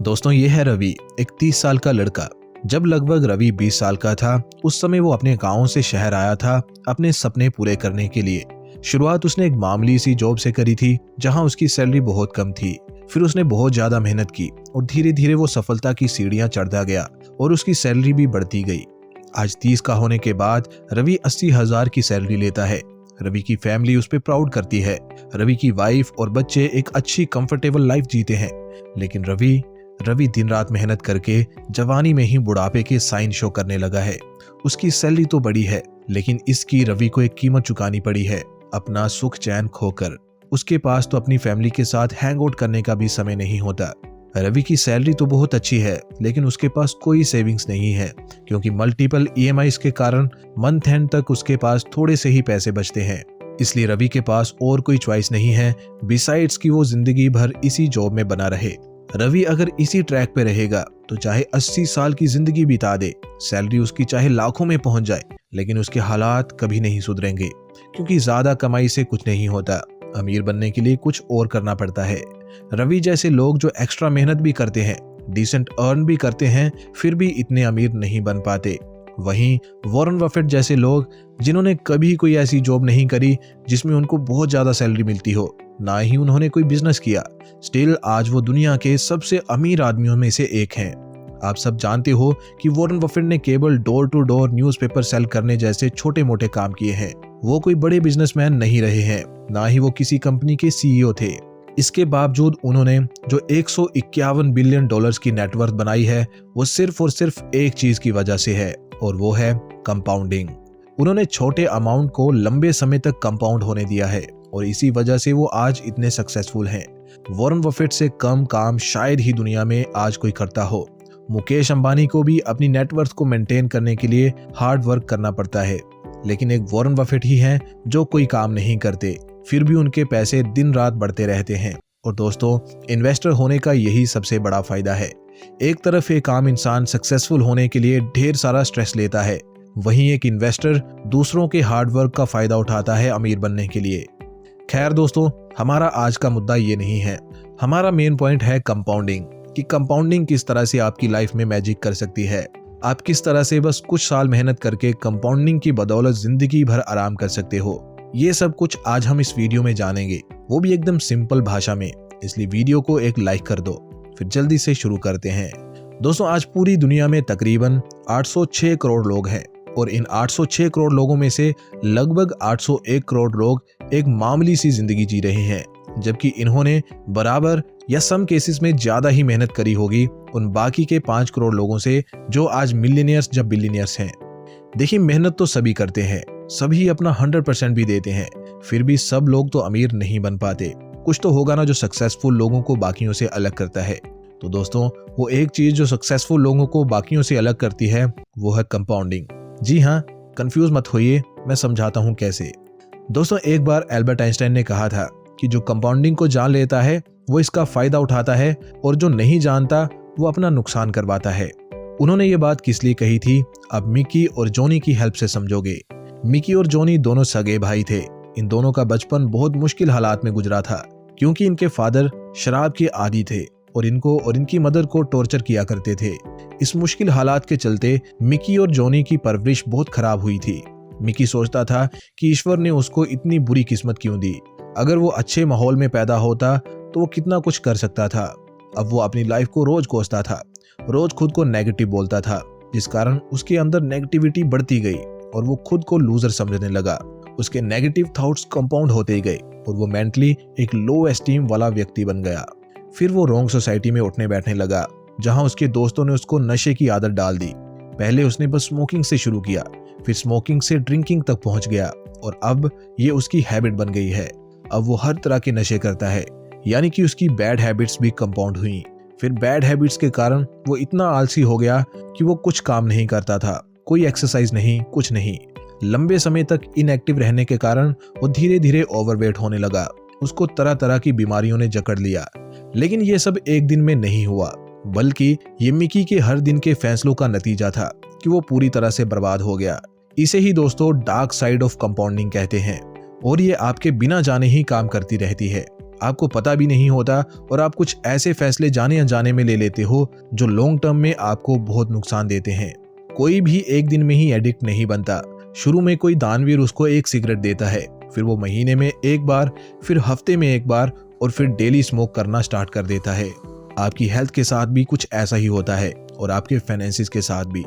दोस्तों ये है रवि, एक 30 साल का लड़का। जब लगभग रवि 20 साल का था, उस समय वो अपने गांव से शहर आया था अपने सपने पूरे करने के लिए। शुरुआत उसने एक मामूली सी जॉब से करी थी, जहां उसकी सैलरी बहुत कम थी। फिर उसने बहुत ज्यादा मेहनत की और धीरे धीरे वो सफलता की सीढ़ियां चढ़ता गया और उसकी सैलरी भी बढ़ती गई। आज 30 का होने के बाद रवि 80,000 की सैलरी लेता है। रवि की फैमिली उस पर प्राउड करती है। रवि की वाइफ और बच्चे एक अच्छी कंफर्टेबल लाइफ जीते हैं। लेकिन रवि दिन रात मेहनत करके जवानी में ही बुढ़ापे के साइन शो करने लगा है। उसकी सैलरी तो बड़ी है, लेकिन इसकी रवि को एक कीमत चुकानी पड़ी है, अपना सुख चैन खोकर। उसके पास तो अपनी फैमिली के साथ हैंग आउट करने का भी समय नहीं होता। रवि की सैलरी तो बहुत अच्छी है, लेकिन उसके पास कोई सेविंग्स नहीं है, क्योंकि मल्टीपल ईएमआईज के कारण मंथ एंड तक उसके पास थोड़े से ही पैसे बचते हैं। इसलिए रवि के पास और कोई चॉइस नहीं है बिसाइड्स कि वो जिंदगी भर इसी जॉब में बना रहे। रवि अगर इसी ट्रैक पे रहेगा तो चाहे 80 साल की जिंदगी बिता दे, सैलरी उसकी चाहे लाखों में पहुंच जाए, लेकिन उसके हालात कभी नहीं सुधरेंगे, क्योंकि ज्यादा कमाई से कुछ नहीं होता। अमीर बनने के लिए कुछ और करना पड़ता है। रवि जैसे लोग जो एक्स्ट्रा मेहनत भी करते हैं, डिसेंट अर्न भी करते हैं, फिर भी इतने अमीर नहीं बन पाते। वहीं वॉरेन बफेट जैसे लोग, जिन्होंने कभी कोई ऐसी जॉब नहीं करी जिसमें उनको बहुत ज्यादा सैलरी मिलती हो, ना ही उन्होंने कोई बिजनेस किया, स्टिल आज वो दुनिया के सबसे अमीर आदमियों में से एक हैं। आप सब जानते हो कि वॉरेन बफेट ने केवल door to door newspaper sell करने जैसे छोटे मोटे काम किए हैं। वो कोई बड़े बिजनेसमैन नहीं रहे हैं, ना ही वो किसी कंपनी के सीईओ थे। इसके बावजूद उन्होंने जो 151 बिलियन डॉलर्स की नेटवर्थ बनाई है, वो सिर्फ और सिर्फ एक चीज की वजह से है, और वो है कंपाउंडिंग। उन्होंने छोटे अमाउंट को लंबे समय तक कंपाउंड होने दिया है, और इसी वजह से वो आज इतने सक्सेसफुल हैं। वॉरेन बफेट से कम काम शायद ही दुनिया में आज कोई करता हो। मुकेश अंबानी को भी अपनी नेटवर्थ को मेंटेन करने के लिए हार्ड वर्क करना पड़ता है, लेकिन एक वॉरेन बफेट ही हैं जो कोई काम नहीं करते, फिर भी उनके पैसे दिन रात बढ़ते रहते हैं। और दोस्तों, इन्वेस्टर होने का यही सबसे बड़ा फायदा है। एक तरफ एक आम इंसान सक्सेसफुल होने के लिए ढेर सारा स्ट्रेस लेता है, वहीं एक इन्वेस्टर दूसरों के हार्डवर्क का फायदा उठाता है अमीर बनने के लिए। खैर दोस्तों, हमारा आज का मुद्दा ये नहीं है। हमारा मेन पॉइंट है कंपाउंडिंग, कि कंपाउंडिंग किस तरह से आपकी लाइफ में मैजिक कर सकती है। आप किस तरह से बस कुछ साल मेहनत करके कंपाउंडिंग की बदौलत जिंदगी भर आराम कर सकते हो। ये सब कुछ आज हम इस वीडियो में जानेंगे, वो भी एकदम सिंपल भाषा में। इसलिए वीडियो को एक लाइक कर दो, फिर जल्दी से शुरू करते हैं। दोस्तों, आज पूरी दुनिया में तकरीबन 806 करोड़ लोग हैं, और इन 806 करोड़ लोगों में से लगभग 801 करोड़ लोग एक मामूली सी जिंदगी जी रहे हैं, जबकि इन्होंने बराबर या सम केसेस में ज्यादा ही मेहनत करी होगी उन बाकी के 5 करोड़ लोगों से, जो आज मिलियनियर्स या बिलियनियर्स हैं। देखिए, मेहनत तो सभी करते हैं, सभी अपना 100% भी देते हैं, फिर भी सब लोग तो अमीर नहीं बन पाते। कुछ तो होगा ना जो सक्सेसफुल लोगों को बाकियों से अलग करता है। तो दोस्तों, वो एक चीज जो सक्सेसफुल लोगों को बाकियों से अलग करती है, वो है कंपाउंडिंग। जी हाँ, कंफ्यूज मत होइए, मैं समझाता हूँ कैसे। दोस्तों, एक बार एल्बर्ट आइंस्टाइन ने कहा था कि जो कंपाउंडिंग को जान लेता है वो इसका फायदा उठाता है, और जो नहीं जानता वो अपना नुकसान करवाता है। उन्होंने ये बात किस लिए कही थी, अब मिकी और जॉनी की हेल्प से समझोगे। मिकी और जॉनी दोनों सगे भाई थे। इन दोनों का बचपन बहुत मुश्किल हालात में गुजरा था, क्योंकि इनके फादर शराब के आदी थे और इनको और इनकी मदर को टॉर्चर किया करते थे। इस मुश्किल हालात के चलते मिकी और जॉनी की परवरिश बहुत खराब हुई थी। मिकी सोचता था कि ईश्वर ने उसको इतनी बुरी किस्मत क्यों दी। अगर वो अच्छे माहौल में पैदा होता तो वो कितना कुछ कर सकता था। अब वो अपनी लाइफ को रोज कोसता था, रोज खुद को नेगेटिव बोलता था, जिस कारण उसके अंदर नेगेटिविटी बढ़ती गई और वो खुद को लूजर समझने लगा। उसके नेगेटिव थॉट्स कंपाउंड होते गए और वो मेंटली एक लो एस्टीम वाला व्यक्ति बन गया। फिर वो रॉन्ग सोसाइटी में उठने बैठने लगा, जहां उसके दोस्तों ने उसको नशे की आदत डाल दी। पहले उसने बस स्मोकिंग से शुरू किया, फिर स्मोकिंग से ड्रिंकिंग तक पहुंच गया, और अब ये उसकी हैबिट बन गई है। अब वो हर तरह के नशे करता है, यानी कि उसकी बैड हैबिट्स भी कंपाउंड हुई। फिर बैड हैबिट्स के कारण वो इतना आलसी हो गया कि वो कुछ काम नहीं करता था, कोई एक्सरसाइज नहीं, कुछ नहीं। लंबे समय तक इनएक्टिव रहने के कारण वो धीरे धीरे ओवरवेट होने लगा। उसको तरह तरह की बीमारियों ने जकड़ लिया। लेकिन ये सब एक दिन में नहीं हुआ, बल्कि ये मिकी के हर दिन के फैसलों का नतीजा था कि वो पूरी तरह से बर्बाद हो गया। इसे ही दोस्तों डार्क साइड ऑफ कंपाउंडिंग कहते हैं, और ये आपके बिना जाने ही काम करती रहती है। आपको पता भी नहीं होता और आप कुछ ऐसे फैसले जाने अनजाने में ले लेते हो जो लॉन्ग टर्म में आपको बहुत नुकसान देते हैं। कोई भी एक दिन में ही एडिक्ट नहीं बनता। शुरू में कोई दानवीर उसको एक सिगरेट देता है, फिर वो महीने में एक बार, फिर हफ्ते में एक बार और फिर डेली स्मोक करना स्टार्ट कर देता है। आपकी हेल्थ के साथ भी कुछ ऐसा ही होता है और आपके फाइनेंसिस के साथ भी।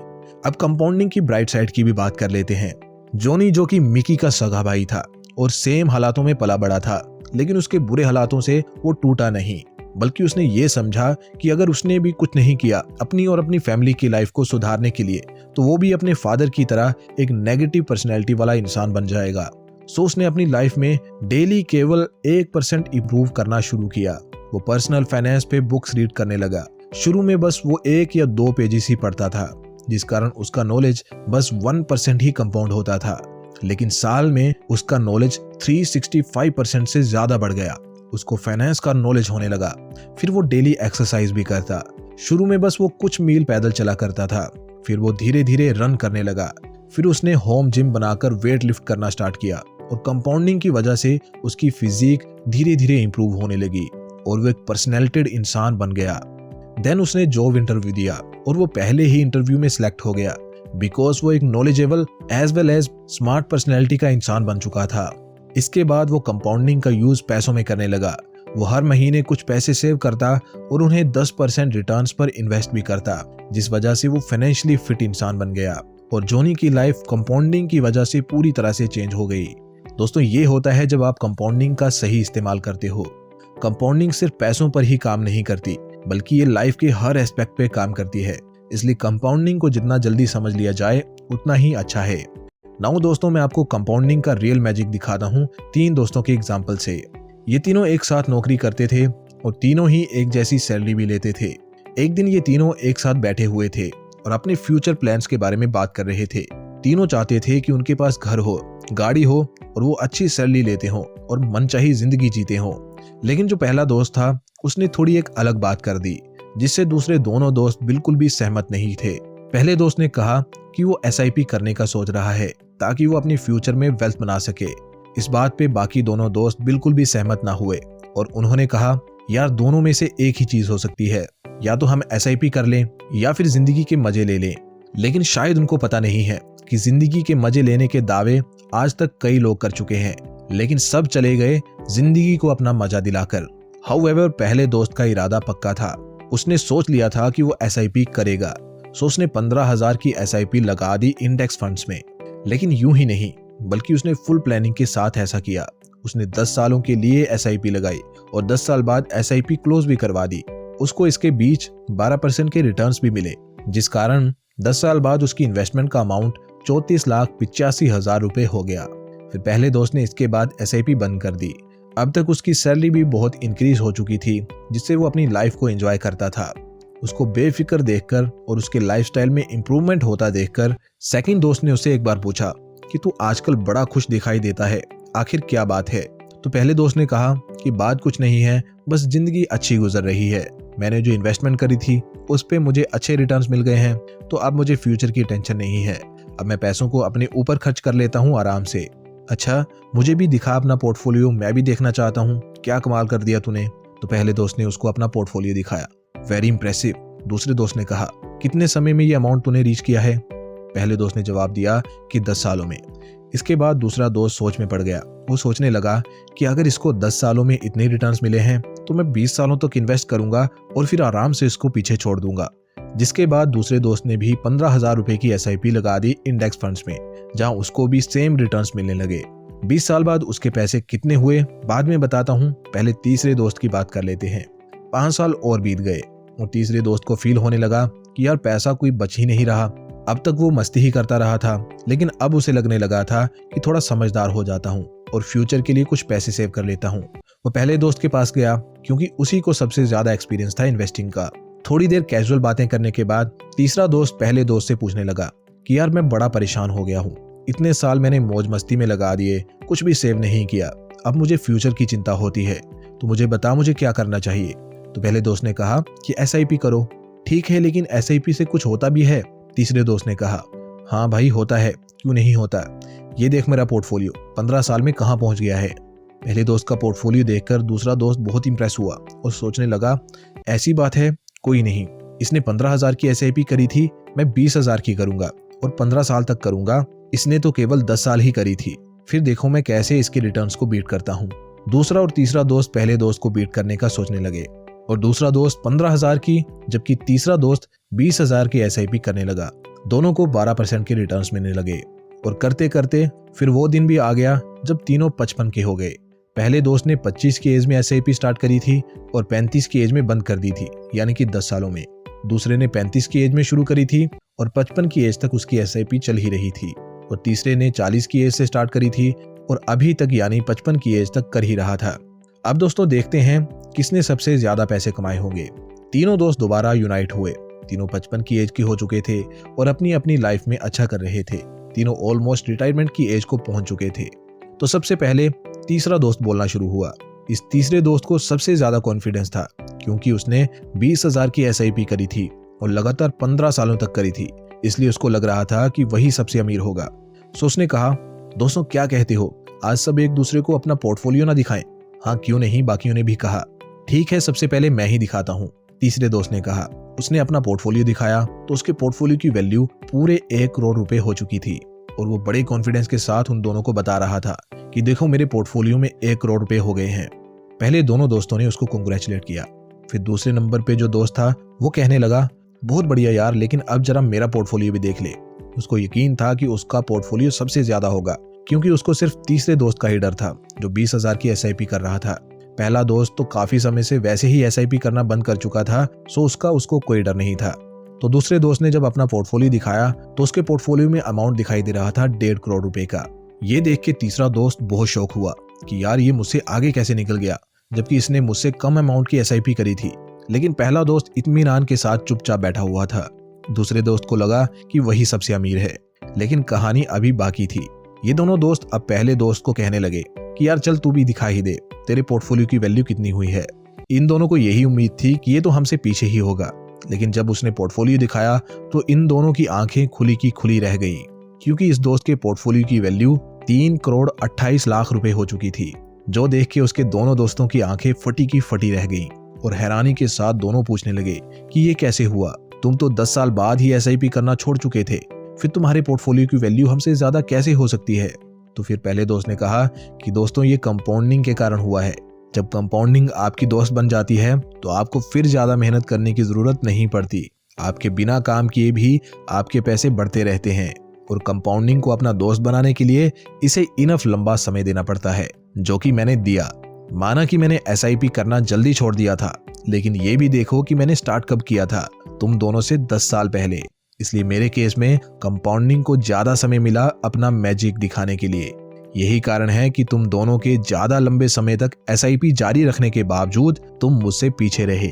अब कंपाउंडिंग की ब्राइट साइड की भी बात कर लेते हैं। जॉनी, जो कि मिकी का सगा भाई था और सेम हालातों में पला बड़ा था, लेकिन उसके बुरे हालातों से वो टूटा नहीं, बल्कि उसने ये समझा कि अगर उसने भी कुछ नहीं किया अपनी और अपनी फैमिली की लाइफ को सुधारने के लिए, तो वो भी अपने फादर की तरह एक नेगेटिव पर्सनैलिटी वाला इंसान बन जाएगा। सो उसने अपनी लाइफ में डेली केवल 1% इम्प्रूव करना शुरू किया। वो पर्सनल फाइनेंस पे बुक्स रीड करने लगा। शुरू में बस वो 1 या 2 पेजेस ही पढ़ता था, जिस कारण उसका नॉलेज बस 1% ही कंपाउंड होता था। लेकिन साल में उसका नॉलेज 365% से ज्यादा बढ़ गया। उसको फाइनेंस का नॉलेज होने लगा। फिर वो डेली एक्सरसाइज भी करता। शुरू में बस वो कुछ मील पैदल चला करता था, फिर वो धीरे धीरे रन करने लगा। फिर उसने होम जिम बनाकर वेट लिफ्ट करना स्टार्ट किया और कंपाउंडिंग की वजह से उसकी फिजिक धीरे धीरे इंप्रूव होने लगी और वो एक पर्सनैलिटेड इंसान बन गया। देन उसने जॉब इंटरव्यू दिया और वो पहले ही इंटरव्यू में सिलेक्ट हो गया, बिकॉज वो एक knowledgeable as well as smart personality का इंसान बन चुका था। इसके बाद वो कंपाउंडिंग का यूज पैसों में करने लगा। वो हर महीने कुछ पैसे सेव करता और उन्हें 10% रिटर्न्स पर इन्वेस्ट भी करता, जिस वजह से वो फाइनेंशियली फिट इंसान बन गया और जॉनी की लाइफ कंपाउंडिंग की वजह से पूरी तरह से चेंज हो गई। दोस्तों, ये होता है जब आप कंपाउंडिंग का सही इस्तेमाल करते हो। कंपाउंडिंग सिर्फ पैसों पर ही काम नहीं करती, बल्कि ये लाइफ के हर एस्पेक्ट पे काम करती है। इसलिए कंपाउंडिंग को जितना जल्दी समझ लिया जाए उतना ही अच्छा है। नाउ दोस्तों, मैं आपको कंपाउंडिंग का रियल मैजिक दिखाता हूँ 3 दोस्तों के एग्जाम्पल से। ये तीनों एक साथ नौकरी करते थे और तीनों ही एक जैसी सैलरी भी लेते थे। एक दिन ये तीनों एक साथ बैठे हुए थे और अपने फ्यूचर प्लान्स के बारे में बात कर रहे थे। तीनों चाहते थे कि उनके पास घर हो, गाड़ी हो और वो अच्छी सैलरी लेते हो और मनचाही जिंदगी जीते हो। लेकिन जो पहला दोस्त था उसने थोड़ी एक अलग बात कर दी, जिससे दूसरे दोनों दोस्त बिल्कुल भी सहमत नहीं थे। पहले दोस्त ने कहा कि वो SIP करने का सोच रहा है ताकि वो अपने फ्यूचर में वेल्थ बना सके। इस बात पे बाकी दोनों दोस्त बिल्कुल भी सहमत ना हुए और उन्होंने कहा, यार दोनों में से एक ही चीज हो सकती है, या तो हम SIP कर लें या फिर जिंदगी के मजे ले लें। लेकिन शायद उनको पता नहीं है कि जिंदगी के मजे लेने के दावे आज तक कई लोग कर चुके हैं, लेकिन सब चले गए जिंदगी को अपना मजा दिलाकर। हाउएवर, पहले दोस्त का इरादा पक्का था। उसने सोच लिया था कि वो SIP करेगा, सो उसने 15,000 की SIP लगा दी इंडेक्स फंड्स में। लेकिन यूं ही नहीं, बल्कि उसने फुल प्लानिंग के साथ ऐसा किया। उसने 10 सालों के लिए SIP लगाई और 10 साल बाद SIP क्लोज भी करवा दी। उसको इसके बीच 12% के रिटर्न्स भी मिले, जिस कारण 10 साल बाद उसकी इन्वेस्टमेंट का अमाउंट 34,85,000 रुपए हो गया। फिर पहले दोस्त ने इसके बाद SIP बंद कर दी। अब तक उसकी सैलरी भी बहुत इंक्रीज हो चुकी थी, जिससे वो अपनी लाइफ को एंजॉय करता था। उसको बेफिक्र देखकर और उसके लाइफस्टाइल में इंप्रूवमेंट होता देखकर सेकंड दोस्त ने उससे एक बार पूछा कि तू आजकल बड़ा खुश दिखाई देता है, आखिर क्या बात है? तो पहले दोस्त ने कहा कि बात कुछ नहीं है, बस जिंदगी अच्छी गुजर रही है। मैंने जो इन्वेस्टमेंट करी थी उस पे मुझे अच्छे रिटर्न्स मिल गए हैं, तो अब मुझे फ्यूचर की टेंशन नहीं है। अब मैं पैसों को अपने ऊपर खर्च कर लेता हूँ आराम से। अच्छा, मुझे भी दिखा अपना पोर्टफोलियो, मैं भी देखना चाहता हूँ। क्या कमाल कर दिया तूने। तो पहले दोस्त ने उसको अपना पोर्टफोलियो दिखाया। Very impressive. दूसरे दोस्त ने कहा, कितने समय में ये अमाउंट तूने रीच किया है? पहले दोस्त ने जवाब दिया कि 10 सालों में। इसके बाद दूसरा दोस्त सोच में पड़ गया। वो सोचने लगा कि अगर इसको 10 सालों में इतने रिटर्न्स मिले हैं तो मैं 20 सालों तक इन्वेस्ट करूंगा और फिर आराम से इसको पीछे छोड़ दूंगा। जिसके बाद दूसरे दोस्त ने भी 15,000 रुपए की SIP लगा दी इंडेक्स फंड्स में, जहां उसको भी सेम रिटर्न्स मिलने लगे। 20 साल बाद उसके पैसे कितने हुए बाद में बताता हूँ, पहले तीसरे दोस्त की बात कर लेते हैं। 5 साल और बीत गए और तीसरे दोस्त को फील होने लगा कि यार पैसा कोई बच ही नहीं रहा। अब तक वो मस्ती ही करता रहा था, लेकिन अब उसे लगने लगा था कि थोड़ा समझदार हो जाता हूँ और फ्यूचर के लिए कुछ पैसे सेव कर लेता हूँ। वो पहले दोस्त के पास गया क्योंकि उसी को सबसे ज्यादा एक्सपीरियंस था इन्वेस्टिंग का। थोड़ी देर कैजुअल बातें करने के बाद तीसरा दोस्त पहले दोस्त से पूछने लगा कि यार मैं बड़ा परेशान हो गया हूँ, इतने साल मैंने मौज मस्ती में लगा दिए, कुछ भी सेव नहीं किया, अब मुझे फ्यूचर की चिंता होती है, तो मुझे बता मुझे क्या करना चाहिए। तो पहले दोस्त ने कहा कि SIP करो। ठीक है, लेकिन SIP से कुछ होता भी है? तीसरे दोस्त ने कहा, हाँ भाई होता है, क्यों नहीं होता। ये देख मेरा पोर्टफोलियो 15 साल में कहाँ पहुंच गया है। पहले दोस्त का पोर्टफोलियो देखकर दूसरा दोस्त बहुत इंप्रेस हुआ और सोचने लगा, ऐसी बात है, कोई नहीं, इसने 15,000 की SIP करी थी, मैं 20,000 की करूंगा और 15 साल तक करूंगा। इसने तो केवल 10 साल ही करी थी, फिर देखो मैं कैसे इसके रिटर्न्स को बीट करता हूँ। दूसरा और तीसरा दोस्त पहले दोस्त को बीट करने का सोचने लगे और दूसरा दोस्त 15,000 की, जबकि तीसरा दोस्त 20,000 की SIP करने लगा। दोनों को 12% के रिटर्न्स मिलने लगे और करते करते फिर वो दिन भी आ गया जब तीनों 55 के हो गए। पहले दोस्त ने 25 की एज में SIP स्टार्ट करी थी और 35 की एज में बंद कर दी थी, यानी कि 10 सालों में। दूसरे ने 35 की एज में शुरू करी थी और 55 की एज तक उसकी SIP चल ही रही थी, और तीसरे ने 40 की एज से स्टार्ट करी थी और अभी तक यानी 55 की एज तक कर ही रहा था। अब दोस्तों देखते हैं किसने सबसे ज्यादा पैसे कमाए होंगे। तीनों दोस्त दोबारा यूनाइट हुए। तीनों 55 की एज के हो चुके थे और अपनी अपनी लाइफ में अच्छा कर रहे थे। तीनों ऑलमोस्ट रिटायरमेंट की एज को पहुंच चुके थे। तो सबसे पहले तीसरा दोस्त बोलना शुरू हुआ। इस तीसरे दोस्त को सबसे ज्यादा कॉन्फिडेंस था क्योंकि उसने 20,000 की SIP करी थी और लगातार 15 सालों तक करी थी, इसलिए उसको लग रहा था कि वही सबसे अमीर होगा। सो उसने कहा, दोस्तों क्या कहते हो, आज सब एक दूसरे को अपना पोर्टफोलियो ना दिखाएं? हाँ क्यों नहीं, बाकियों ने भी कहा। ठीक है, सबसे पहले मैं ही दिखाता हूँ, तीसरे दोस्त ने कहा। उसने अपना पोर्टफोलियो दिखाया तो उसके पोर्टफोलियो की वैल्यू पूरे 1 करोड़ रुपए हो चुकी थी और वो बड़े कॉन्फिडेंस के साथ उन दोनों को बता रहा था कि देखो मेरे पोर्टफोलियो में 1 करोड़ रुपए हो गए हैं। पहले दोनों दोस्तों ने उसको कांग्रेचुलेट किया। फिर दूसरे नंबर पे जो दोस्त था वो कहने लगा, बहुत बढ़िया यार, लेकिन अब जरा मेरा पोर्टफोलियो भी देख ले। उसको यकीन था कि उसका पोर्टफोलियो सबसे ज्यादा होगा क्योंकि उसको सिर्फ तीसरे दोस्त का ही डर था जो 20,000 की SIP कर रहा था। पहला दोस्त तो काफी समय से वैसे ही SIP करना बंद कर चुका था, सो उसको कोई डर नहीं था। तो दूसरे दोस्त ने जब अपना पोर्टफोलियो दिखाया तो उसके पोर्टफोलियो में अमाउंट दिखाई दे रहा था 1.5 करोड़ रुपए का। ये देख के तीसरा दोस्त बहुत शौक हुआ कि यार ये मुझसे आगे कैसे निकल गया, जबकि इसने मुझसे कम अमाउंट की SIP करी थी। लेकिन पहला दोस्त इत्मीनान के साथ चुपचाप बैठा हुआ था। दूसरे दोस्त को लगा कि वही सबसे अमीर है, लेकिन कहानी अभी बाकी थी। ये दोनों दोस्त अब पहले दोस्त को कहने लगे कि यार चल तू भी दिखा ही दे, तेरे पोर्टफोलियो की वैल्यू कितनी हुई है। इन दोनों को यही उम्मीद थी कि ये तो हमसे पीछे ही होगा, लेकिन जब उसने पोर्टफोलियो दिखाया तो इन दोनों की आंखें खुली की खुली रह गई क्योंकि इस दोस्त के पोर्टफोलियो की वैल्यू 3 करोड़ 28 लाख रुपए हो चुकी थी, जो देख के उसके दोनों दोस्तों की आंखें फटी की फटी रह गईं और हैरानी के साथ दोनों पूछने लगे कि ये कैसे हुआ, तुम तो 10 साल बाद ही SIP करना छोड़ चुके थे, फिर तुम्हारे पोर्टफोलियो की वैल्यू हमसे ज्यादा कैसे हो सकती है? तो फिर पहले दोस्त ने कहा कि दोस्तों ये कंपाउंडिंग के कारण हुआ है। जब कंपाउंडिंग आपकी दोस्त बन जाती है तो आपको फिर ज्यादा मेहनत करने की जरूरत नहीं पड़ती, आपके बिना काम किए भी आपके पैसे बढ़ते रहते हैं। और कंपाउंडिंग को अपना दोस्त बनाने के लिए इसे इनफ लंबा समय देना पड़ता है, जो कि मैंने दिया। माना कि मैंने SIP करना जल्दी छोड़ दिया था, लेकिन ये भी देखो कि मैंने स्टार्ट कब किया था, तुम दोनों से 10 साल पहले। इसलिए मेरे केस में कंपाउंडिंग को ज्यादा समय मिला अपना मैजिक दिखाने के लिए। यही कारण है कि तुम दोनों के ज्यादा लंबे समय तक SIP जारी रखने के बावजूद तुम मुझसे पीछे रहे।